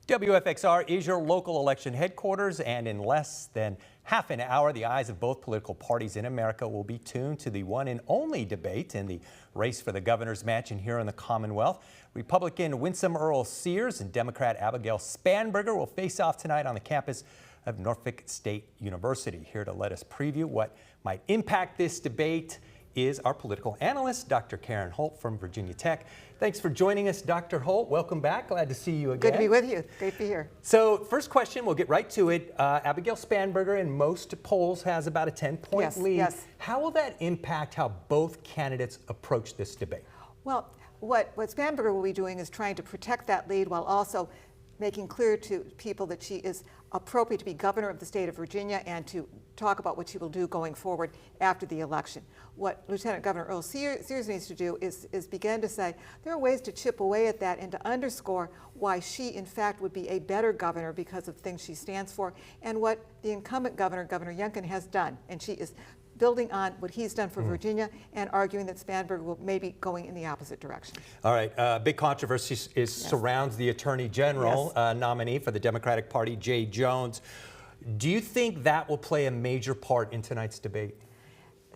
WFXR is your local election headquarters, and in less than half an hour, the eyes of both political parties in America will be tuned to the one and only debate in the race for the governor's mansion here in the Commonwealth. Republican Winsome Earl Sears and Democrat Abigail Spanberger will face off tonight on the campus of Norfolk State University. Here to let us preview what might impact this debate is our political analyst, Dr. Karen Hult from Virginia Tech. Thanks for joining us, Dr. Hult. Welcome back. Glad to see you again. Good to be with you. Great to be here. So first question, we'll get right to it. Abigail Spanberger in most polls has about a 10-point lead. Yes. How will that impact how both candidates approach this debate? Well, what Spanberger will be doing is trying to protect that lead while also making clear to people that she is appropriate to be governor of the state of Virginia and to talk about what she will do going forward after the election. What Lieutenant Governor Earl Sears needs to do is begin to say there are ways to chip away at that and to underscore why she in fact would be a better governor because of things she stands for and what the incumbent governor, Governor Youngkin, has done. And she is building on what he's done for Virginia and arguing that Spanberger will maybe going in the opposite direction. All right, big controversy surrounds the Attorney General nominee for the Democratic Party, Jay Jones. Do you think that will play a major part in tonight's debate?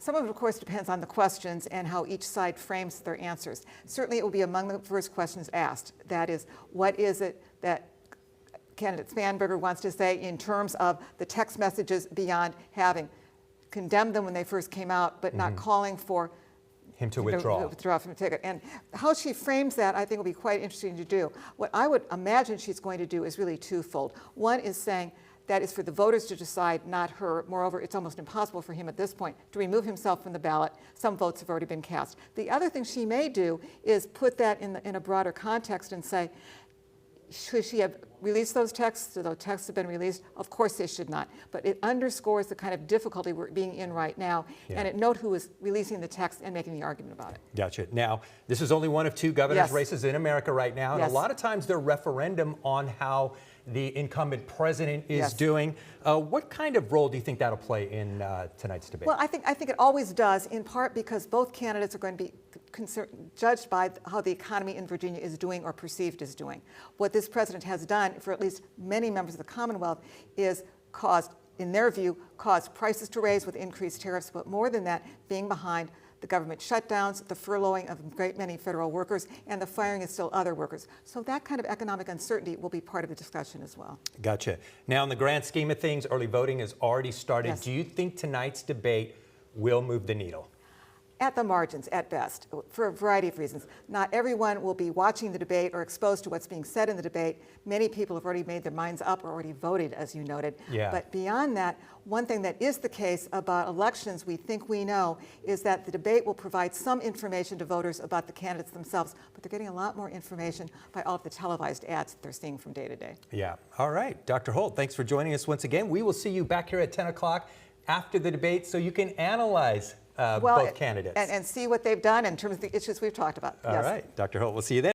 Some of it, of course, depends on the questions and how each side frames their answers. Certainly it will be among the first questions asked. That is, what is it that candidate Spanberger wants to say in terms of the text messages beyond having condemned them when they first came out, but not calling for him to withdraw from the ticket. And how she frames that, I think, will be quite interesting to do. What I would imagine she's going to do is really twofold. One is saying that is for the voters to decide, not her. Moreover, it's almost impossible for him at this point to remove himself from the ballot. Some votes have already been cast. The other thing she may do is put that in a broader context and say, should she have released those texts? So those texts have been released? Of course they should not. But it underscores the kind of difficulty we're being in right now. And it note who is releasing the text and making the argument about it. Gotcha. Now, this is only one of two governor's races in America right now. And a lot of times they're referendum on how the incumbent president is doing. What kind of role do you think that'll play in tonight's debate? Well, I think it always does, in part because both candidates are going to be judged by how the economy in Virginia is doing or perceived as doing. What this president has done for at least many members of the Commonwealth is caused, in their view, caused prices to raise with increased tariffs, but more than that, being behind the government shutdowns, the furloughing of a great many federal workers, and the firing of still other workers. So that kind of economic uncertainty will be part of the discussion as well. Gotcha. Now, in the grand scheme of things, early voting has already started. Do you think tonight's debate will move the needle? At the margins, at best, for a variety of reasons. Not everyone will be watching the debate or exposed to what's being said in the debate. Many people have already made their minds up or already voted, as you noted. But beyond that, one thing that is the case about elections we think we know is that the debate will provide some information to voters about the candidates themselves, but they're getting a lot more information by all of the televised ads that they're seeing from day to day. Yeah. All right. Dr. Hult, thanks for joining us once again. We will see you back here at 10 o'clock after the debate so you can analyze both candidates. And see what they've done in terms of the issues we've talked about. All right. Dr. Hult, we'll see you then.